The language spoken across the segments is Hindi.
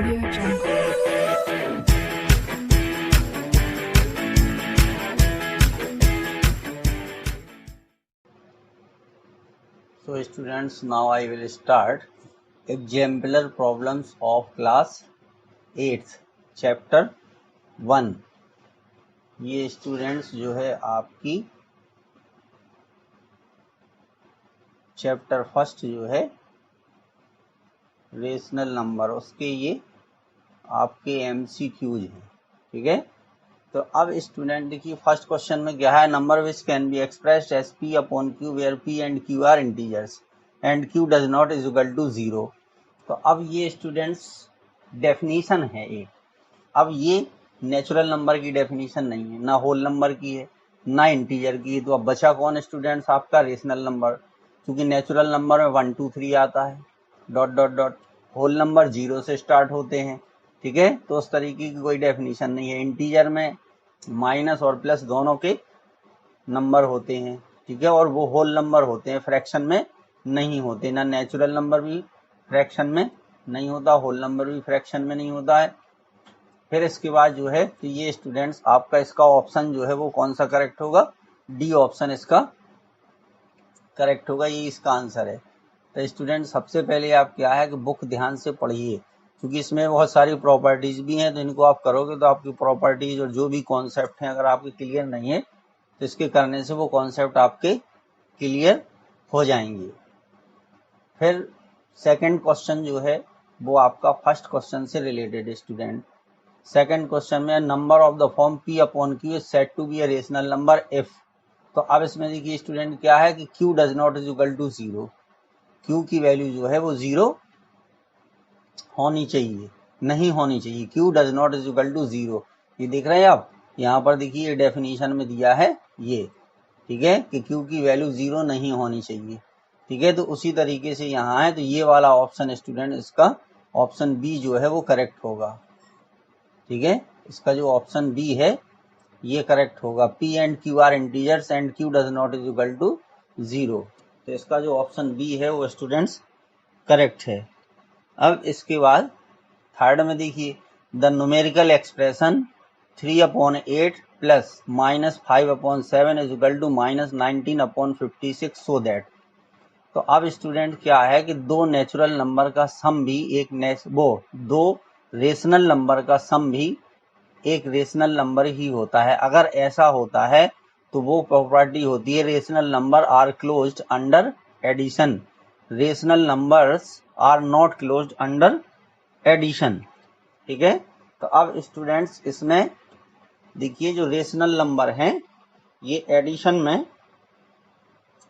Audio Jungle. So students, now I will start exemplar problems of class 8th chapter 1। ये स्टूडेंट्स जो है आपकी चैप्टर फर्स्ट जो है रेशनल नंबर, उसके ये आपके MCQs हैं, ठीक है। तो अब स्टूडेंट देखिए फर्स्ट क्वेश्चन में क्या है, number which can be expressed as P upon Q where P and Q are integers and Q does not is equal to 0। तो अब ये स्टूडेंट्स डेफिनीशन है एक। अब ये नेचुरल नंबर की डेफिनीशन नहीं है, ना होल नंबर की है ना इंटीजर की है। तो अब बचा कौन स्टूडेंट्स, आपका रेशनल नंबर। क्योंकि नेचुरल नंबर में 1 2 3 आता है, dot dot dot. Whole number 0 से स्टार्ट होते हैं, ठीक है। तो उस तरीके की कोई डेफिनीशन नहीं है। इंटीजर में माइनस और प्लस दोनों के नंबर होते हैं, ठीक है, और वो होल नंबर होते हैं, फ्रैक्शन में नहीं होते। ना नेचुरल नंबर भी फ्रैक्शन में नहीं होता, होल नंबर भी फ्रैक्शन में नहीं होता है। फिर इसके बाद जो है तो ये स्टूडेंट्स आपका इसका ऑप्शन जो है वो कौन सा करेक्ट होगा, डी ऑप्शन इसका करेक्ट होगा, ये इसका आंसर है। तो स्टूडेंट सबसे पहले आप क्या है कि बुक ध्यान से पढ़िए, क्योंकि इसमें बहुत सारी प्रॉपर्टीज भी हैं। तो इनको आप करोगे तो आपकी प्रॉपर्टीज और जो भी कॉन्सेप्ट हैं अगर आपके क्लियर नहीं है तो इसके करने से वो कॉन्सेप्ट आपके क्लियर हो जाएंगे। फिर सेकंड क्वेश्चन जो है वो आपका फर्स्ट क्वेश्चन से रिलेटेड है स्टूडेंट। सेकंड क्वेश्चन में number of the form P upon Q is said to be a rational number if. तो अब इसमें देखिए स्टूडेंट क्या है कि Q does not is equal to 0। Q की वैल्यू जो है वो 0 होनी चाहिए, नहीं होनी चाहिए। Q does not is equal to 0, ये देख रहे हैं आप, यहाँ पर देखिए ये डेफिनेशन में दिया है ये, ठीक है, कि Q की वैल्यू 0 नहीं होनी चाहिए, ठीक है। तो उसी तरीके से यहाँ है, तो ये वाला ऑप्शन स्टूडेंट इसका ऑप्शन बी जो है वो करेक्ट होगा, ठीक है। इसका जो ऑप्शन बी है ये करेक्ट होगा। P and Q are integers and Q does not is equal to 0। तो इसका जो ऑप्शन बी है वो स्टूडेंट्स करेक्ट है। अब इसके बाद थर्ड में देखिए the numerical expression 3 upon 8 plus minus 5 upon 7 is equal to minus 19 upon 56 so that. तो अब स्टूडेंट क्या है कि दो नेचुरल नंबर का सम भी दो रेशनल नंबर का सम भी एक रेशनल नंबर ही होता है। अगर ऐसा होता है तो वो प्रॉपर्टी होती है rational number are closed under addition, rational numbers are not closed under addition, ठीक है। तो अब स्टूडेंट्स इसमें देखिए जो रेशनल नंबर हैं ये एडिशन में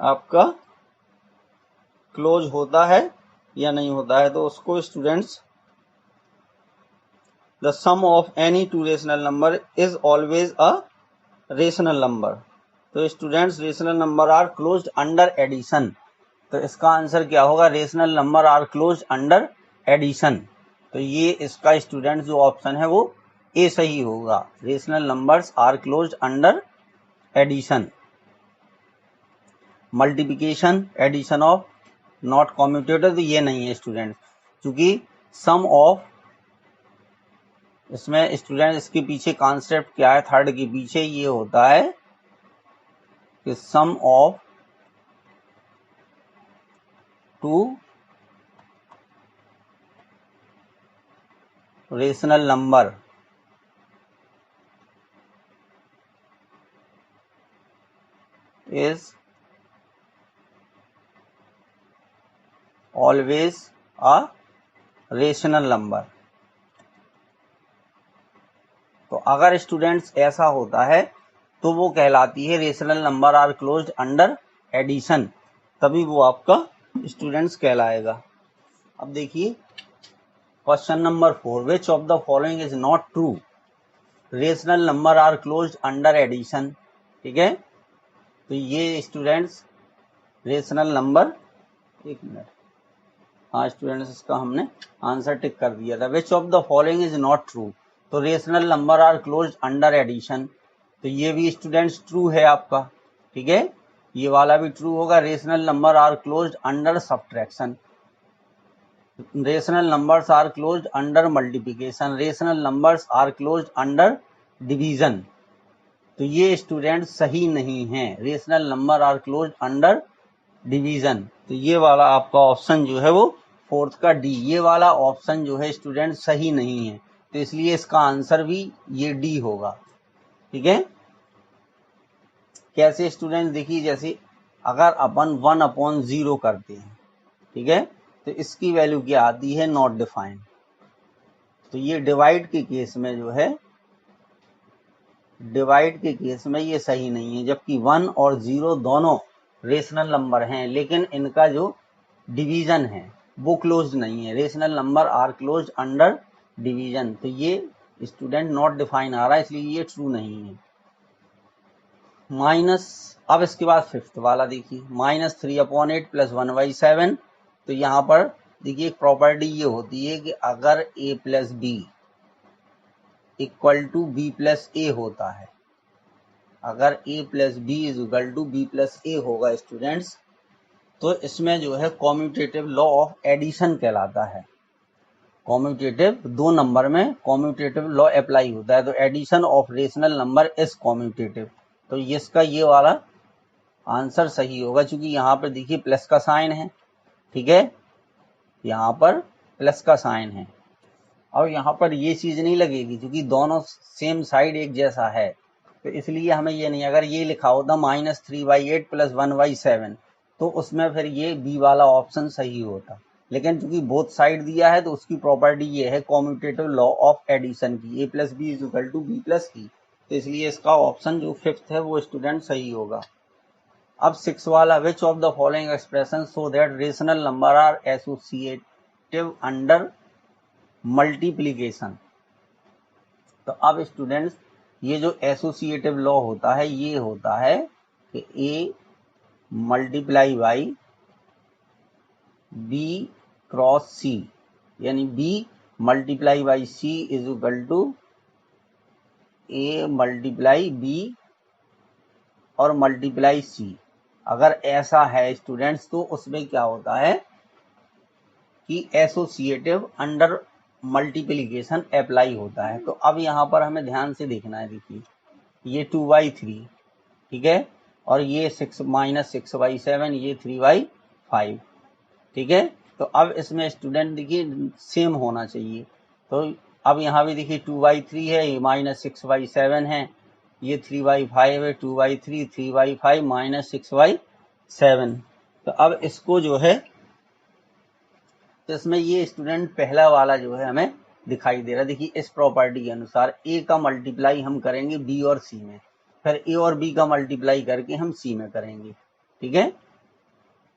आपका क्लोज होता है या नहीं होता है। तो उसको students the sum of any two rational number is always a rational number। तो students rational number are closed under addition, तो इसका आंसर क्या होगा, rational number are closed under addition. तो ये इसका स्टूडेंट जो ऑप्शन है वो ए सही होगा, rational numbers are closed under addition. Multiplication addition of not commutator, तो ये नहीं है स्टूडेंट, क्योंकि सम ऑफ इसमें स्टूडेंट इसके पीछे कॉन्सेप्ट क्या है, थर्ड के पीछे ये होता है कि sum of two rational number is always a rational number. तो अगर स्टूडेंट्स ऐसा होता है तो वो कहलाती है rational number are closed under addition, तभी वो आपका स्टूडेंट्स कहलाएगा। अब देखिए question number 4, which of the following is not true, rational number are closed under addition, ठीक है। तो ये स्टूडेंट्स रेशनल नंबर, एक मिनट, हाँ स्टूडेंट्स इसका हमने आंसर टिक कर दिया था। Which of the following is not true, तो rational number are closed under addition, तो ये भी स्टूडेंट्स ट्रू है आपका, ठीक है, ये वाला भी ट्रू होगा। Rational number are closed under subtraction, rational numbers are closed under multiplication, rational numbers are closed under division. तो ये स्टूडेंट सही नहीं है, rational number are closed under division. तो ये वाला आपका ऑप्शन जो है वो फोर्थ का डी, ये वाला ऑप्शन जो है स्टूडेंट सही नहीं है, तो इसलिए इसका आंसर भी ये डी होगा। ठीक है, कैसे स्टूडेंट देखिए, जैसे अगर अपन 1/0 करते हैं, ठीक है, तो इसकी वैल्यू क्या आती है, नॉट डिफाइंड। तो ये डिवाइड के केस में जो है, डिवाइड के केस में ये सही नहीं है, जबकि 1 और 0 दोनों रेशनल नंबर हैं, लेकिन इनका जो डिवीजन है वो क्लोज नहीं है, rational number are close under division. तो ये स्टूडेंट नॉट डिफाइन आ रहा है, इसलिए ये ट्रू नहीं है। माइनस, अब इसके बाद फिफ्थ वाला देखिए, -3/8 + 1/7। तो यहाँ पर देखिए एक प्रॉपर्टी ये होती है कि अगर a + b = b + a होता है, अगर a + b = b + a होगा स्टूडेंट्स, तो इसमें जो है कॉम्यूटेटिव लॉ ऑफ एडिशन कहलाता है। कॉम्यूटेटिव, दो नंबर में कॉम्यूटेटिव लॉ अप्लाई होता है, तो addition of rational number is commutative. तो इसका ये वाला आंसर सही होगा, क्योंकि यहाँ पर देखिए प्लस का साइन है, ठीक है, यहाँ पर प्लस का साइन है, और यहाँ पर ये चीज नहीं लगेगी क्योंकि दोनों सेम साइड एक जैसा है, तो इसलिए हमें ये नहीं, अगर ये लिखा होता -3/8 + 1/7 तो उसमें फिर ये बी वाला ऑप्शन सही होता, लेकिन चूंकि बोथ साइड दिया है तो उसकी प्रॉपर्टी ये है कॉम्यूटेटिव लॉ ऑफ एडिशन की, a + b = b + e, तो इसलिए इसका ऑप्शन जो फिफ्थ है वो स्टूडेंट सही होगा। अब सिक्स वाला, which of the following expression so that rational number are associative under multiplication. तो अब स्टूडेंट्स ये जो एसोसिएटिव लॉ होता है ये होता है कि a multiply by b cross c, यानी b multiply by c = a multiply b और मल्टीप्लाई c। अगर ऐसा है स्टूडेंट्स तो उसमें क्या होता है कि एसोसिएटिव अंडर मल्टीप्लिकेशन अप्लाई होता है। तो अब यहाँ पर हमें ध्यान से देखना है, देखिए ये 2/3, ठीक है, और ये 6 - 6/7, ये 3/5, ठीक है। तो अब इसमें स्टूडेंट देखिए सेम होना चाहिए, तो अब यहाँ भी देखिए 2/3 है, ये -6/7 है, ये 3/5 है, 2/3, 3/5 - 6/7। तो अब इसको जो है, तो इसमें ये स्टूडेंट पहला वाला जो है हमें दिखाई दे रहा है। देखिए इस प्रॉपर्टी के अनुसार a का मल्टीप्लाई हम करेंगे b और c में, फिर a और b का मल्टीप्लाई करके हम c में करेंगे, ठीक है।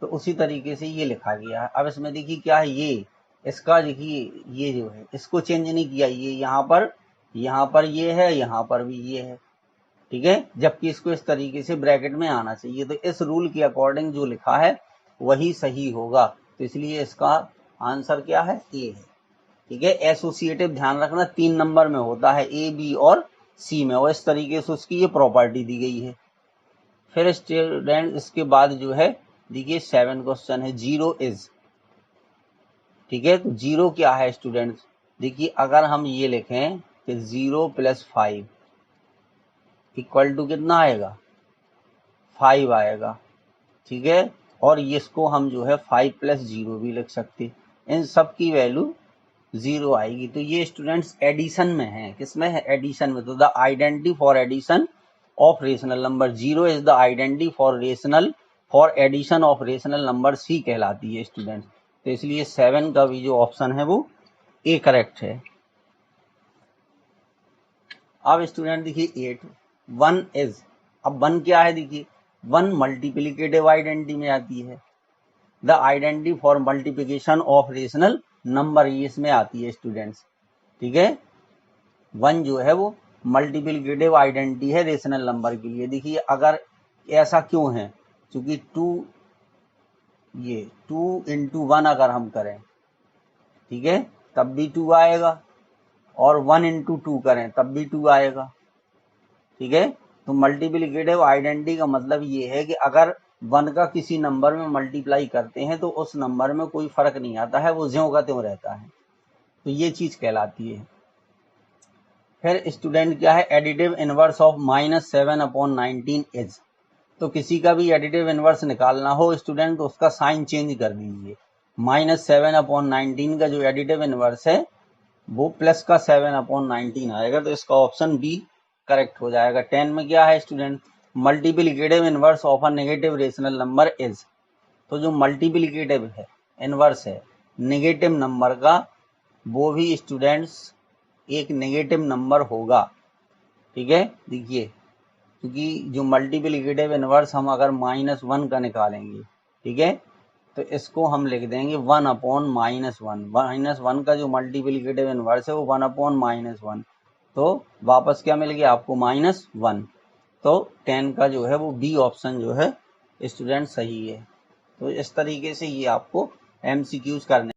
तो उसी तरीके से ये लिखा गया है। अब इसमें देखिए क्या है, ये इसका देखिए ये जो है इसको चेंज नहीं किया, ये यहाँ पर ये है, यहाँ पर भी ये है, ठीक है, जबकि इसको इस तरीके से ब्रैकेट में आना चाहिए। तो इस रूल के अकॉर्डिंग जो लिखा है वही सही होगा, तो इसलिए इसका आंसर क्या है, ए है, ठीक है। एसोसिएटिव ध्यान रखना 3 नंबर में होता है, ए बी और सी में, और इस तरीके से उसकी ये प्रॉपर्टी दी गई है। फिर स्टूडेंट इसके बाद जो है देखिए 7 क्वेश्चन है, 0 इज, ठीक है। तो 0 क्या है स्टूडेंट्स, देखिए अगर हम ये लिखें कि 0 + 5 = कितना आएगा, 5 आएगा, ठीक है। और इसको हम जो है 5 + 0 भी लिख सकते, इन सब की वैल्यू 0 आएगी। तो ये स्टूडेंट्स एडिशन में है, किसमें है, एडिशन में। तो the identity for addition of rational number 0 is the identity for addition of rational number c कहलाती है स्टूडेंट्स। तो इसलिए 7 का भी जो ऑप्शन है वो ए करेक्ट है। अब स्टूडेंट देखिए 8, 1 इज, अब 1 क्या है, देखिए 1 मल्टीप्लिकेटिव आइडेंटिटी में आती है, the identity for multiplication of rational number ये इसमें आती है स्टूडेंट्स, ठीक है। 1 जो है वो मल्टीप्लिकेटिव आइडेंटिटी है रेशनल नंबर के लिए। देखिए अगर ऐसा क्यों है, क्योंकि 2 × 1 अगर हम करें, ठीक है, तब भी 2 आएगा, और 1 × 2 करें तब भी 2 आएगा, ठीक है। तो मल्टीप्लिकेटिव आइडेंटिटी का मतलब ये है कि अगर 1 का किसी नंबर में मल्टीप्लाई करते हैं तो उस नंबर में कोई फर्क नहीं आता है, वो ज्यों का त्यों रहता है, तो ये चीज कहलाती है। फिर स्टूडेंट क्या है, एडिटिव इनवर्स ऑफ -7/19 इज। तो किसी का भी एडिटिव इनवर्स निकालना हो स्टूडेंट तो उसका साइन चेंज कर दीजिए। -7/19 का जो एडिटिव इनवर्स है वो प्लस का 7/19 आएगा, तो इसका ऑप्शन बी करेक्ट हो जाएगा। 10 में क्या है student, multiplicative inverse of a negative rational number is. तो जो मल्टीप्लिकेटिव है इनवर्स है नेगेटिव नंबर का, वो भी स्टूडेंट्स एक नेगेटिव नंबर होगा, ठीक है। देखिए, क्योंकि जो मल्टीप्लिकेटिव इनवर्स हम अगर -1 का निकालेंगे, ठीक है, तो इसको हम लिख देंगे 1/-1। -1 का जो मल्टीप्लिकेटिव इनवर्स है वो 1/-1, तो वापस क्या मिल गया आपको, -1। तो 10 का जो है वो बी ऑप्शन जो है स्टूडेंट सही है। तो इस तरीके से ये आपको MCQs करने